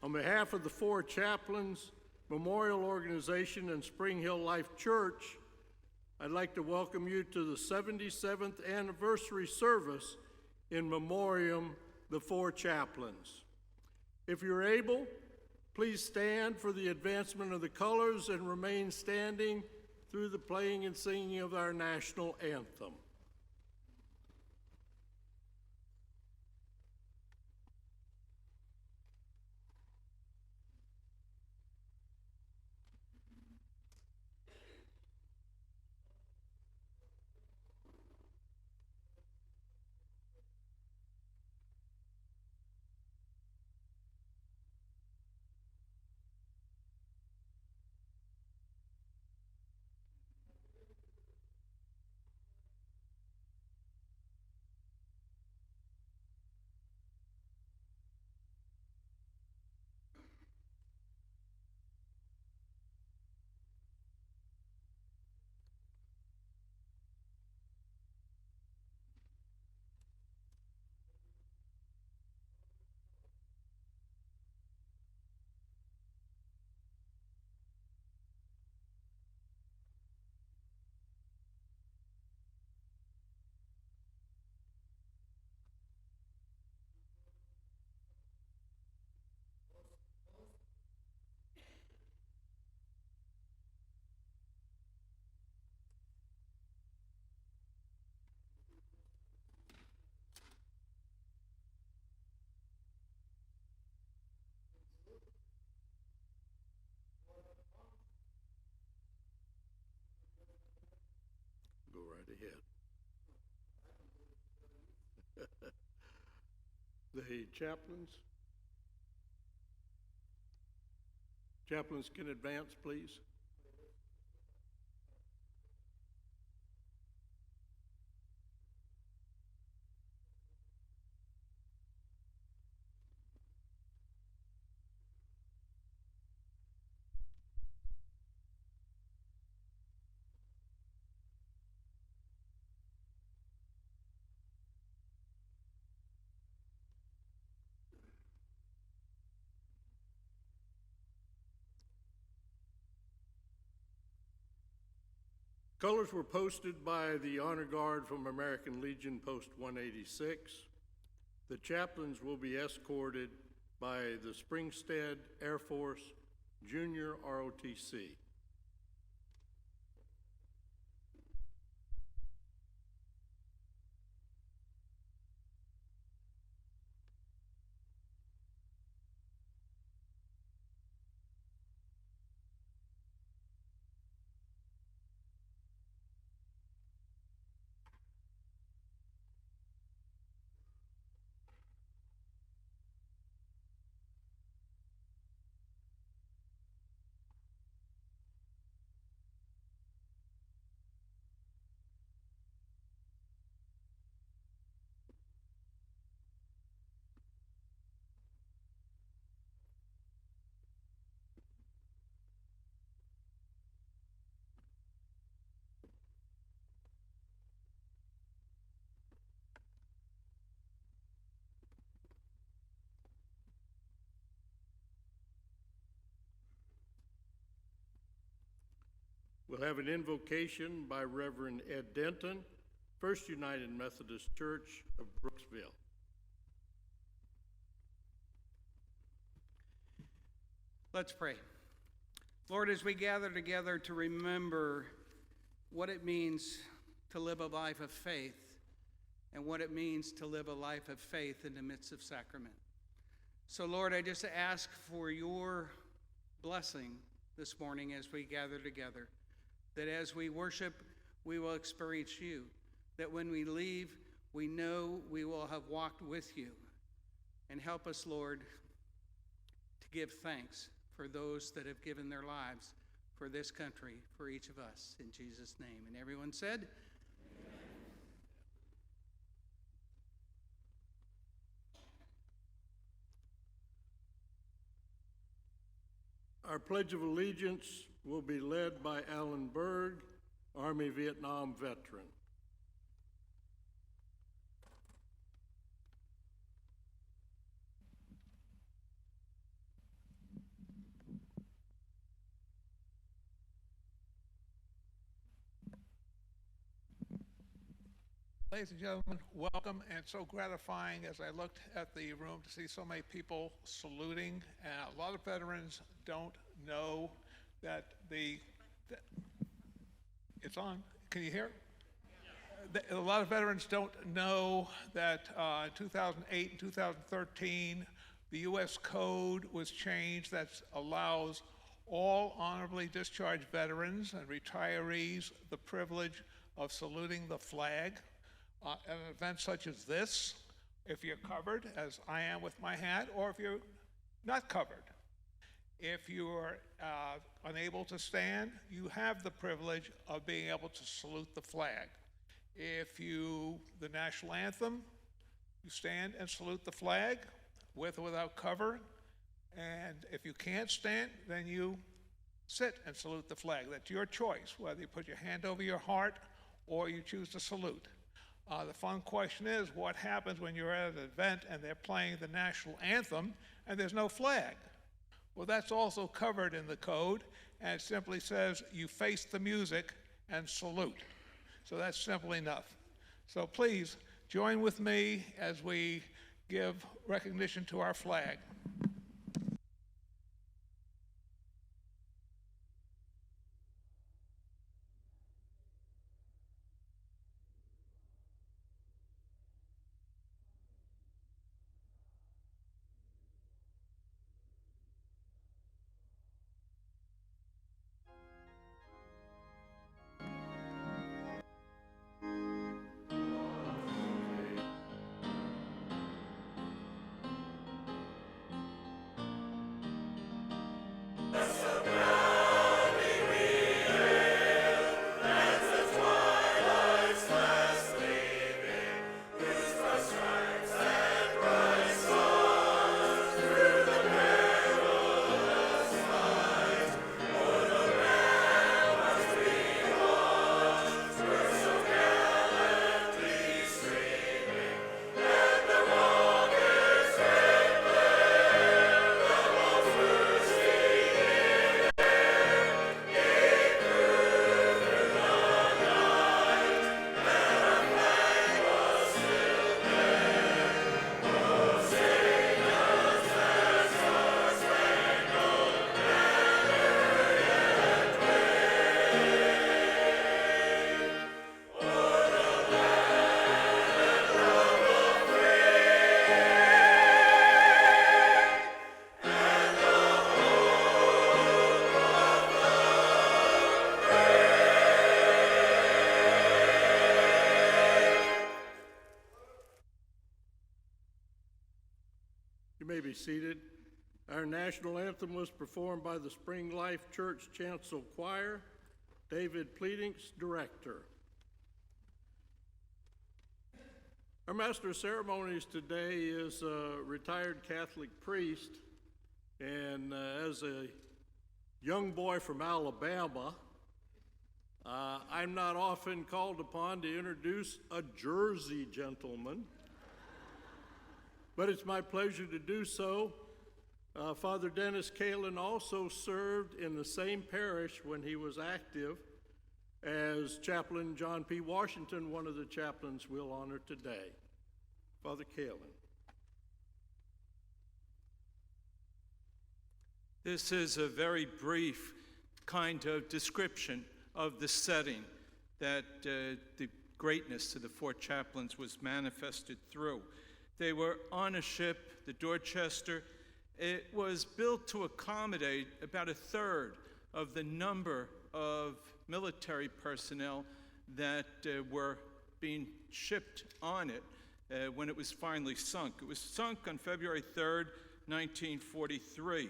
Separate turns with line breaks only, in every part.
On behalf of the Four Chaplains Memorial Organization and Spring Hill Life Church, I'd like to welcome you to the 77th anniversary service in memoriam the Four Chaplains. If you're able, please stand for the advancement of the colors and remain standing through the playing and singing of our national anthem. Go right ahead. The chaplains can advance, please. Colors were posted by the Honor Guard from American Legion Post 186. The chaplains will be escorted by the Springstead Air Force Junior ROTC. We'll have an invocation by Reverend Ed Denton, First United Methodist Church of Brooksville.
Let's pray. Lord, as we gather together to remember what it means to live a life of faith and what it means to live a life of faith in the midst of sacrament. So, Lord, I just ask for your blessing this morning as we gather together, that as we worship, we will experience you, that when we leave, we know we will have walked with you. And help us, Lord, to give thanks for those that have given their lives for this country, for each of us, in Jesus' name. And everyone said, Amen.
Our Pledge of Allegiance will be led by Alan Berg, Army Vietnam veteran.
Ladies and gentlemen, welcome, and so gratifying as I looked at the room to see so many people saluting. And a lot of veterans don't know that it's on. Can you hear it? A lot of veterans don't know that in 2008 and 2013, the U.S. Code was changed that allows all honorably discharged veterans and retirees the privilege of saluting the flag. At an event such as this, if you're covered, as I am with my hat, or if you're not covered. If you're unable to stand, you have the privilege of being able to salute the flag. The national anthem, you stand and salute the flag with or without cover. And if you can't stand, then you sit and salute the flag. That's your choice, whether you put your hand over your heart or you choose to salute. The fun question is, what happens when you're at an event and they're playing the national anthem and there's no flag? Well, that's also covered in the code, and it simply says you face the music and salute. So that's simple enough. So please join with me as we give recognition to our flag.
You may be seated. Our national anthem was performed by the Spring Life Church Chancel Choir. David Pleadings, director. Our master of ceremonies today is a retired Catholic priest, and as a young boy from Alabama, I'm not often called upon to introduce a Jersey gentleman, but it's my pleasure to do so. Father Dennis Kalin also served in the same parish when he was active as Chaplain John P. Washington, one of the chaplains we'll honor today. Father Kalin.
This is a very brief kind of description of the setting that the greatness of the Four Chaplains was manifested through. They were on a ship, the Dorchester. It was built to accommodate about a third of the number of military personnel that were being shipped on it when it was finally sunk. It was sunk on February 3rd, 1943.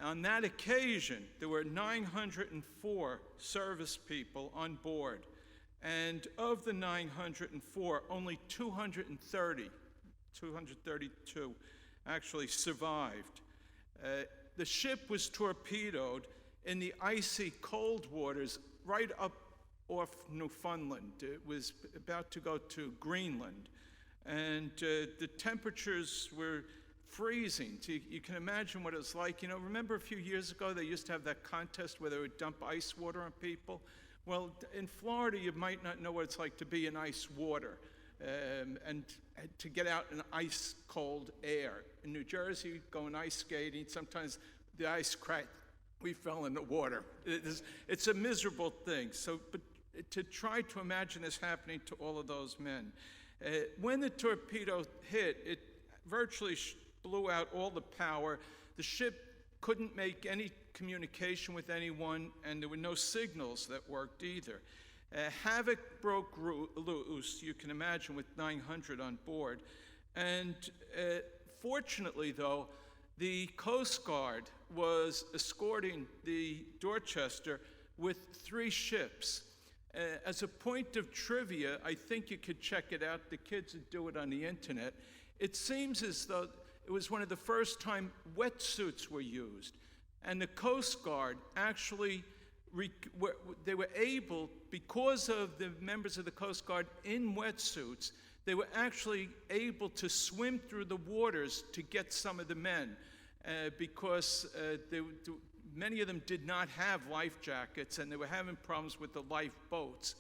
On that occasion, there were 904 service people on board, and of the 904, only 232 actually survived. The ship was torpedoed in the icy cold waters right up off Newfoundland. It was about to go to Greenland, and the temperatures were freezing. So you can imagine what it was like. You know, remember a few years ago they used to have that contest where they would dump ice water on people? Well, in Florida, you might not know what it's like to be in ice water and to get out in ice cold air. In New Jersey, going ice skating, sometimes the ice cracked. We fell in the water. It's a miserable thing. But to try to imagine this happening to all of those men. When the torpedo hit, it virtually blew out all the power. The ship couldn't make any communication with anyone, and there were no signals that worked either. Havoc broke loose, you can imagine, with 900 on board. And fortunately, though, the Coast Guard was escorting the Dorchester with 3 ships. As a point of trivia, I think you could check it out. The kids would do it on the internet. It seems as though it was one of the first time wetsuits were used. And the Coast Guard actually, they were able, because of the members of the Coast Guard in wetsuits, they were actually able to swim through the waters to get some of the men because many of them did not have life jackets and they were having problems with the lifeboats.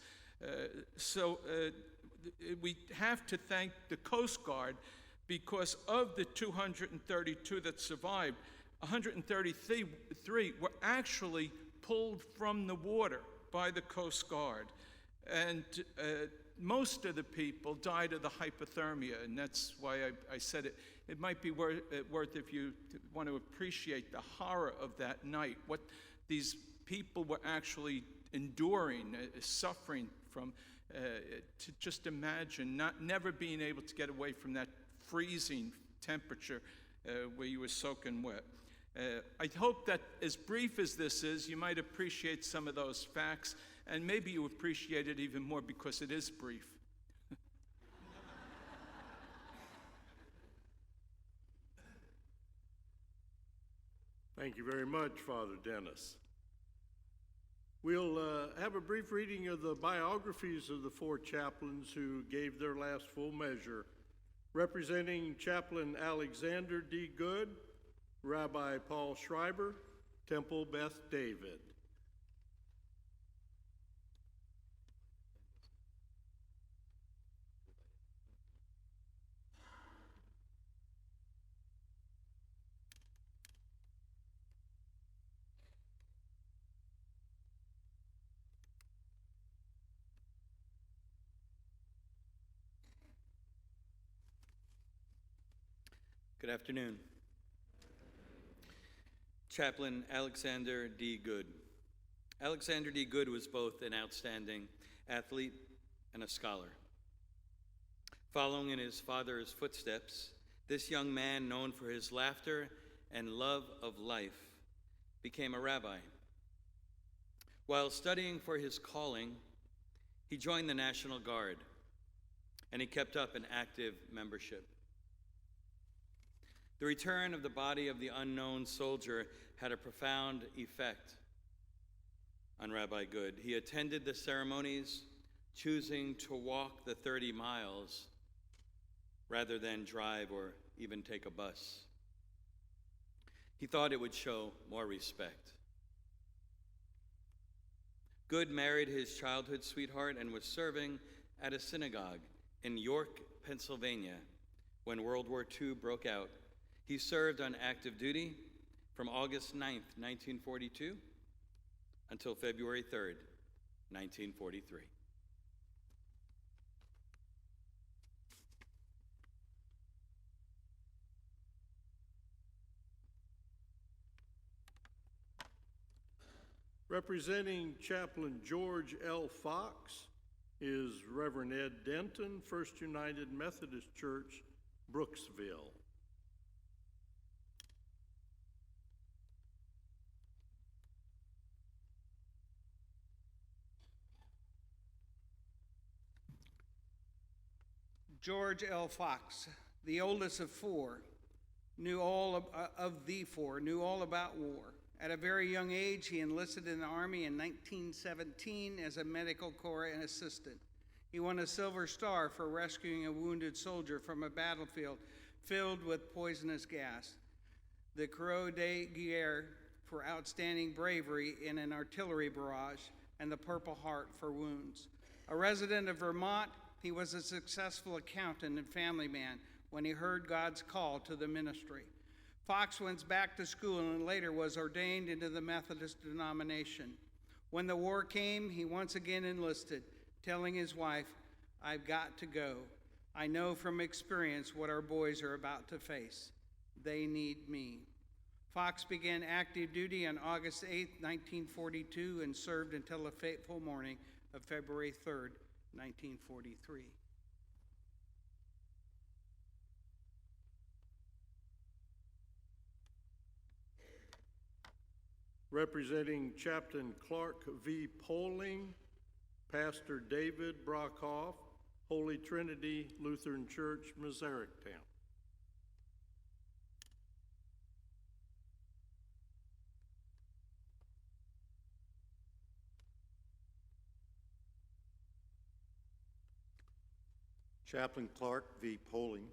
So we have to thank the Coast Guard because of the 232 that survived, 133 were actually pulled from the water by the Coast Guard. And most of the people died of the hypothermia, and that's why I said it might be worth if you want to appreciate the horror of that night, what these people were actually enduring, suffering from, to just imagine never being able to get away from that freezing temperature where you were soaking wet. I hope that as brief as this is, you might appreciate some of those facts, and maybe you appreciate it even more because it is brief.
Thank you very much, Father Dennis. We'll have a brief reading of the biographies of the 4 chaplains who gave their last full measure. Representing Chaplain Alexander D. Good, Rabbi Paul Schreiber, Temple Beth David.
Good afternoon. Chaplain Alexander D. Good. Alexander D. Good was both an outstanding athlete and a scholar. Following in his father's footsteps, this young man, known for his laughter and love of life, became a rabbi. While studying for his calling, he joined the National Guard, and he kept up an active membership. The return of the body of the unknown soldier had a profound effect on Rabbi Good. He attended the ceremonies, choosing to walk the 30 miles rather than drive or even take a bus. He thought it would show more respect. Good married his childhood sweetheart and was serving at a synagogue in York, Pennsylvania, when World War II broke out. He served on active duty from August 9th, 1942 until February 3rd, 1943.
Representing Chaplain George L. Fox is Reverend Ed Denton, First United Methodist Church, Brooksville.
George L. Fox, the oldest of 4, knew all about war. At a very young age, he enlisted in the Army in 1917 as a medical corps assistant. He won a Silver Star for rescuing a wounded soldier from a battlefield filled with poisonous gas, the Croix de Guerre for outstanding bravery in an artillery barrage, and the Purple Heart for wounds. A resident of Vermont, he was a successful accountant and family man when he heard God's call to the ministry. Fox went back to school and later was ordained into the Methodist denomination. When the war came, he once again enlisted, telling his wife, "I've got to go. I know from experience what our boys are about to face. They need me." Fox began active duty on August 8, 1942, and served until the fateful morning of February 3, 1943.
Representing Chaplain Clark V. Poling, Pastor David Brockhoff, Holy Trinity Lutheran Church, Mazarictown.
Chaplain Clark V. Poling.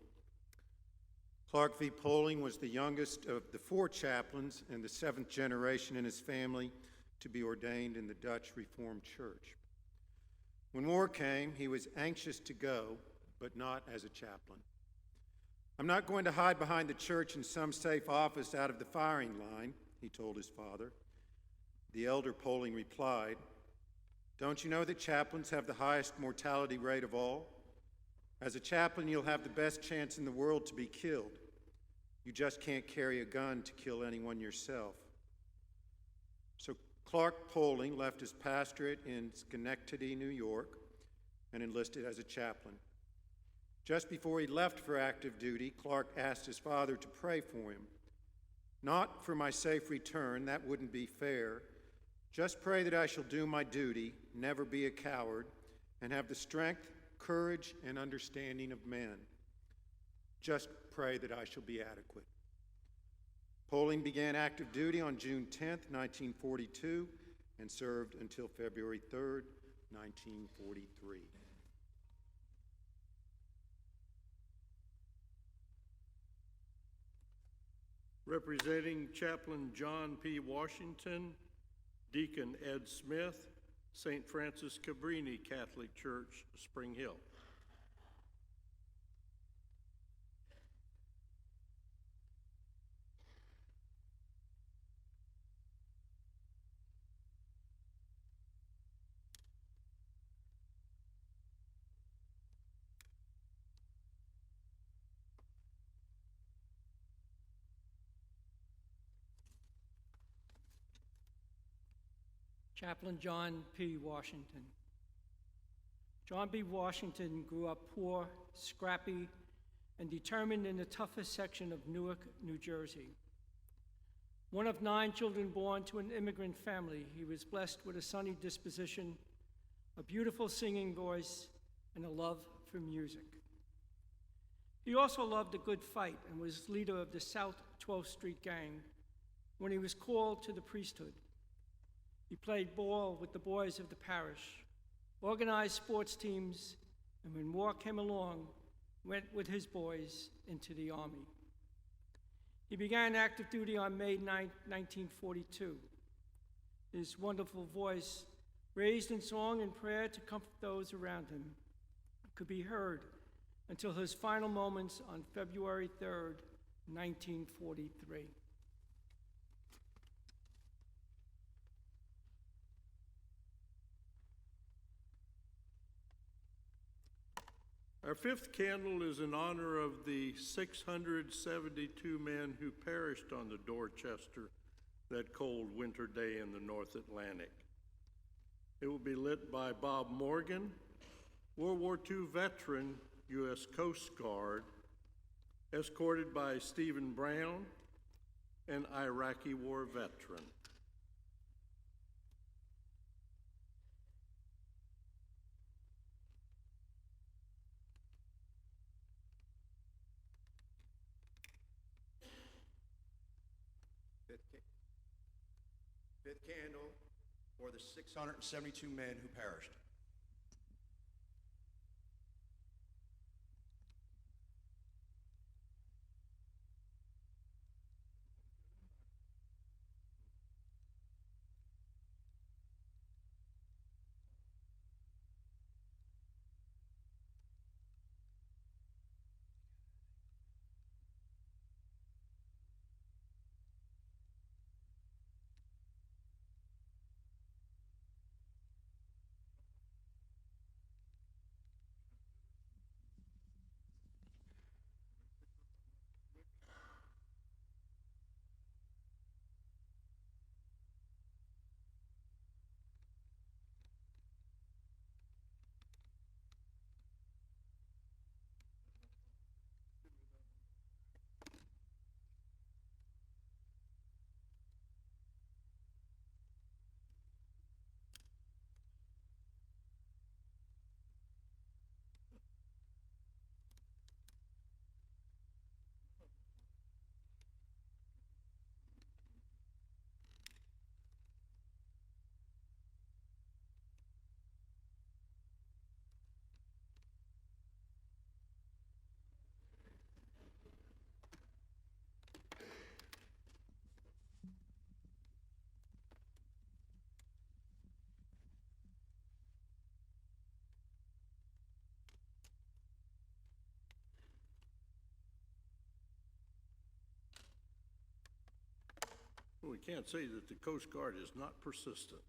Clark V. Poling was the youngest of the four chaplains and the seventh generation in his family to be ordained in the Dutch Reformed Church. When war came, he was anxious to go, but not as a chaplain. "I'm not going to hide behind the church in some safe office out of the firing line," he told his father. The elder Poling replied, "Don't you know that chaplains have the highest mortality rate of all? As a chaplain, you'll have the best chance in the world to be killed. You just can't carry a gun to kill anyone yourself." So Clark Poling left his pastorate in Schenectady, New York, and enlisted as a chaplain. Just before he left for active duty, Clark asked his father to pray for him. "Not for my safe return, that wouldn't be fair. Just pray that I shall do my duty, never be a coward, and have the strength, courage, and understanding of men. Just pray that I shall be adequate." Poling began active duty on June 10, 1942, and served until February 3, 1943.
Representing Chaplain John P. Washington, Deacon Ed Smith, St. Francis Cabrini Catholic Church, Spring Hill.
Chaplain John P. Washington. John B. Washington grew up poor, scrappy, and determined in the toughest section of Newark, New Jersey. One of 9 children born to an immigrant family, he was blessed with a sunny disposition, a beautiful singing voice, and a love for music. He also loved a good fight and was leader of the South 12th Street Gang when he was called to the priesthood. He played ball with the boys of the parish, organized sports teams, and when war came along, went with his boys into the Army. He began active duty on May 9, 1942. His wonderful voice, raised in song and prayer to comfort those around him, could be heard until his final moments on February 3, 1943.
Our fifth candle is in honor of the 672 men who perished on the Dorchester that cold winter day in the North Atlantic. It will be lit by Bob Morgan, World War II veteran, U.S. Coast Guard, escorted by Stephen Brown, an Iraqi war veteran.
Fifth candle for the 672 men who perished.
We can't say that the Coast Guard is not persistent.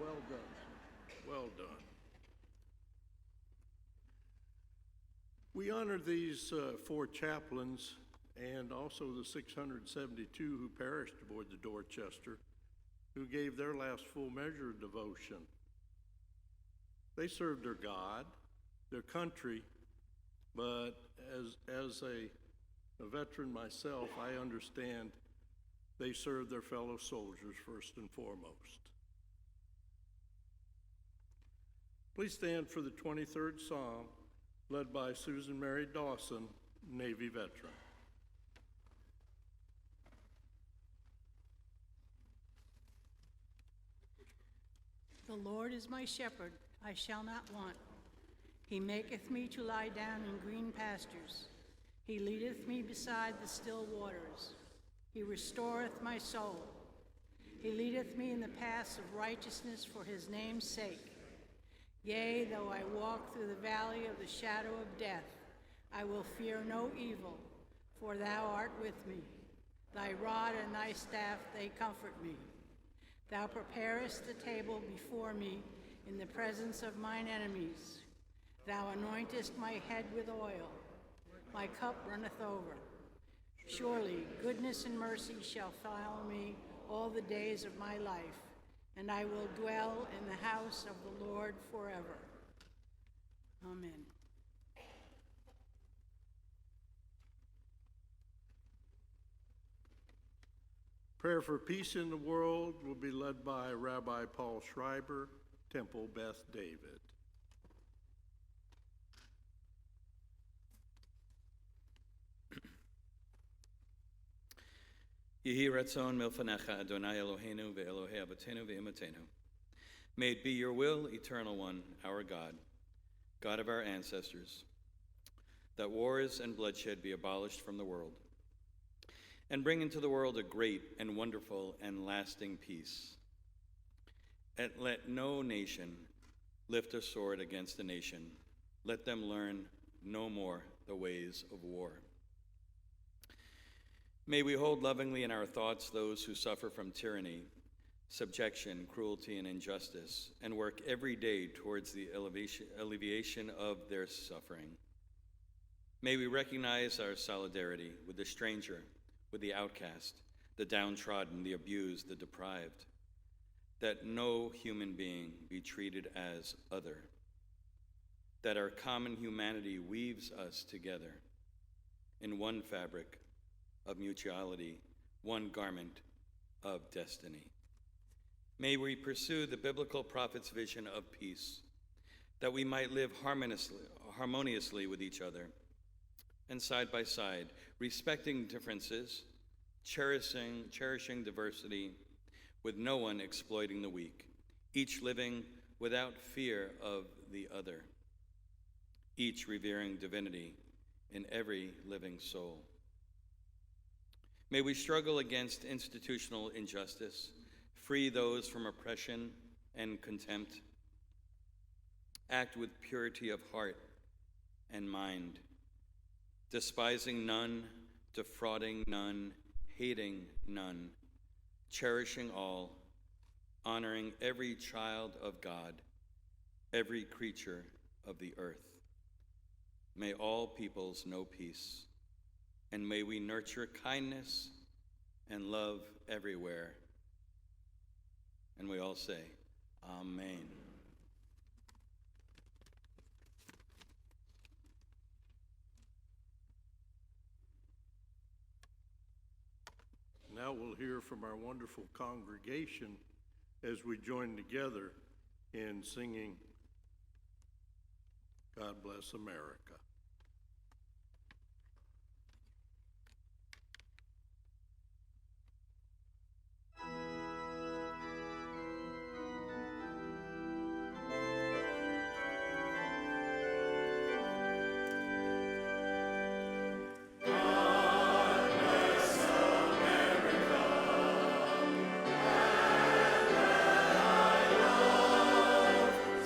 Well done. Well done. We honor these four chaplains and also the 672 who perished aboard the Dorchester, who gave their last full measure of devotion. They served their God, their country, but as a veteran myself, I understand they served their fellow soldiers first and foremost. Please stand for the 23rd Psalm, led by Susan Mary Dawson, Navy veteran.
The Lord is my shepherd, I shall not want. He maketh me to lie down in green pastures. He leadeth me beside the still waters. He restoreth my soul. He leadeth me in the paths of righteousness for his name's sake. Yea, though I walk through the valley of the shadow of death, I will fear no evil, for thou art with me. Thy rod and thy staff, they comfort me. Thou preparest the table before me in the presence of mine enemies. Thou anointest my head with oil. My cup runneth over. Surely goodness and mercy shall follow me all the days of my life, and I will dwell in the house of the Lord forever. Amen.
Prayer for peace in the world will be led by Rabbi Paul Schreiber, Temple Beth David.
Yehi ratzon milfanecha Adonai Eloheinu ve'Elohei Avotenu ve'Imatenu. May it be your will, Eternal One, our God, God of our ancestors, that wars and bloodshed be abolished from the world, and bring into the world a great and wonderful and lasting peace. And let no nation lift a sword against a nation. Let them learn no more the ways of war. May we hold lovingly in our thoughts those who suffer from tyranny, subjection, cruelty, and injustice, and work every day towards the alleviation of their suffering. May we recognize our solidarity with the stranger, with the outcast, the downtrodden, the abused, the deprived, that no human being be treated as other, that our common humanity weaves us together in one fabric of mutuality, one garment of destiny. May we pursue the biblical prophet's vision of peace, that we might live harmoniously with each other, and side by side, respecting differences, cherishing diversity, with no one exploiting the weak, each living without fear of the other, each revering divinity in every living soul. May we struggle against institutional injustice, free those from oppression and contempt, act with purity of heart and mind, despising none, defrauding none, hating none, cherishing all, honoring every child of God, every creature of the earth. May all peoples know peace, and may we nurture kindness and love everywhere. And we all say, Amen.
Now we'll hear from our wonderful congregation as we join together in singing God Bless America.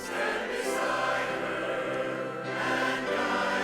Stand beside her and guide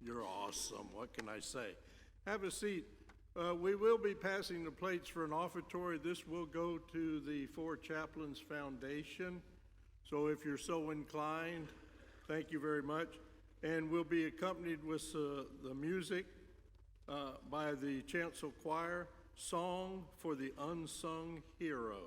You're awesome. What can I say? Have a seat. We will be passing the plates for an offertory. This will go to the Four Chaplains Foundation. So if you're so inclined, thank you very much. And we'll be accompanied with the music by the chancel choir, Song for the Unsung Hero.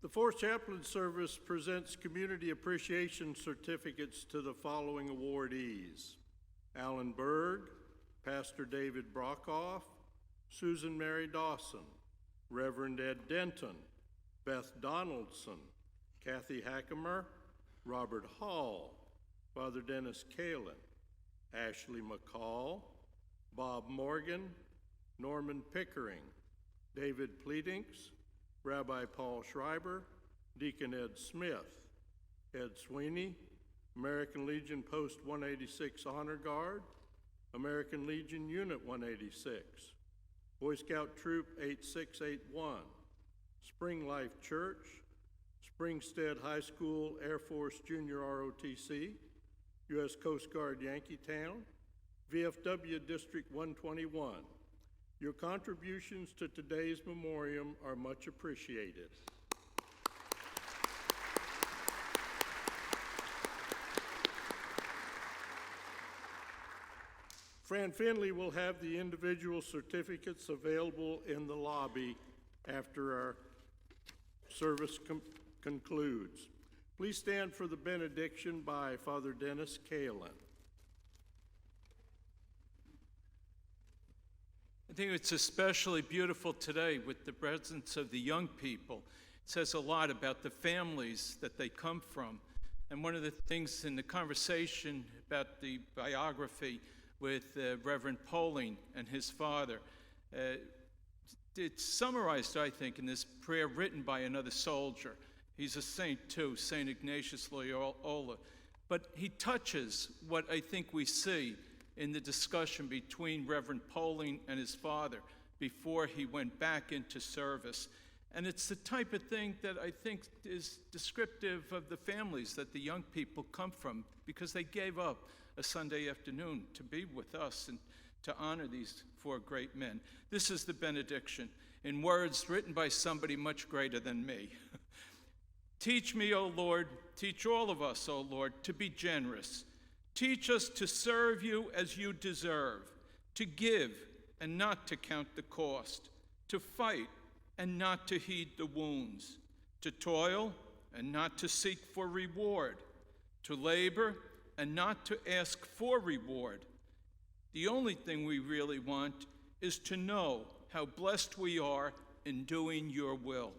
The Four Chaplains service presents community appreciation certificates to the following awardees: Alan Berg, Pastor David Brockhoff, Susan Mary Dawson, Reverend Ed Denton, Beth Donaldson, Kathy Hackemer, Robert Hall, Father Dennis Kalin, Ashley McCall, Bob Morgan, Norman Pickering, David Pleadinks, Rabbi Paul Schreiber, Deacon Ed Smith, Ed Sweeney, American Legion Post 186 Honor Guard, American Legion Unit 186, Boy Scout Troop 8681, Spring Life Church, Springstead High School Air Force Junior ROTC, U.S. Coast Guard Yankeetown, VFW District 121. Your contributions to today's memoriam are much appreciated. Fran Finley will have the individual certificates available in the lobby after our service concludes. Please stand for the benediction by Father Dennis Kalin.
I think it's especially beautiful today with the presence of the young people. It says a lot about the families that they come from. And one of the things in the conversation about the biography with Reverend Poling and his father, it's summarized, I think, in this prayer written by another soldier. He's a saint too, St. Ignatius Loyola. But he touches what I think we see in the discussion between Reverend Poling and his father before he went back into service. And it's the type of thing that I think is descriptive of the families that the young people come from, because they gave up a Sunday afternoon to be with us and to honor these four great men. This is the benediction in words written by somebody much greater than me. Teach me, O Lord, teach all of us, O Lord, to be generous. Teach us to serve you as you deserve, to give and not to count the cost, to fight and not to heed the wounds, to toil and not to seek for reward, to labor and not to ask for reward. The only thing we really want is to know how blessed we are in doing your will.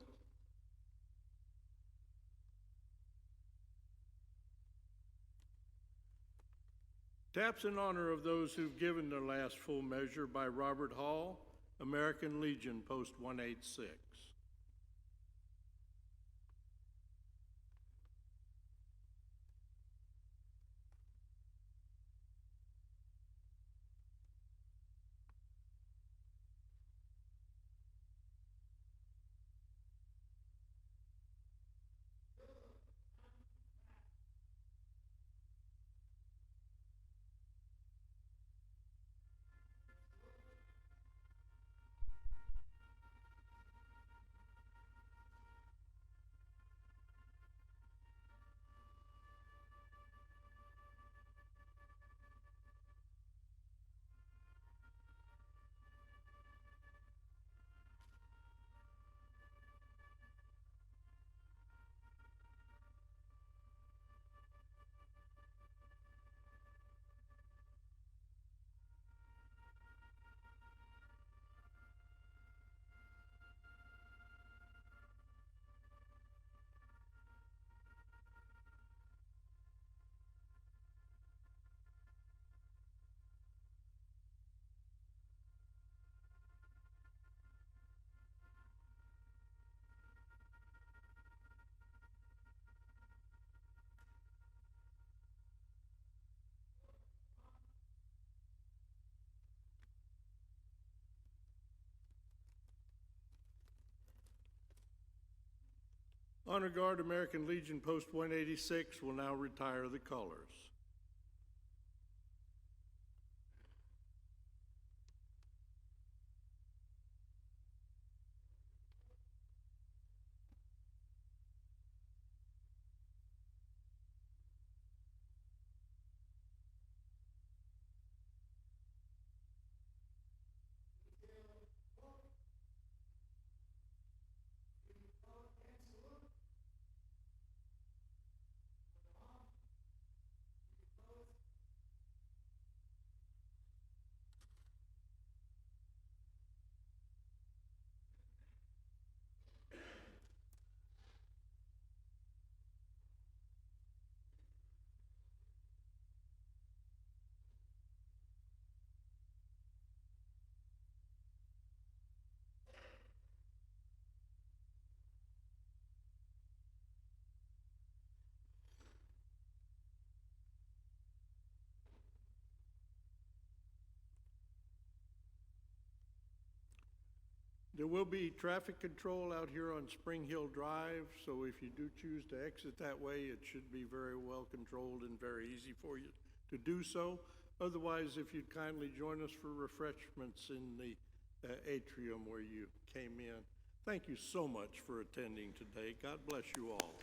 Taps in honor of those who've given their last full measure by Robert Hall, American Legion, Post 186. Honor Guard American Legion Post 186 will now retire the colors. There will be traffic control out here on Spring Hill Drive, so if you do choose to exit that way, it should be very well controlled and very easy for you to do so. Otherwise, if you'd kindly join us for refreshments in the atrium where you came in. Thank you so much for attending today. God bless you all.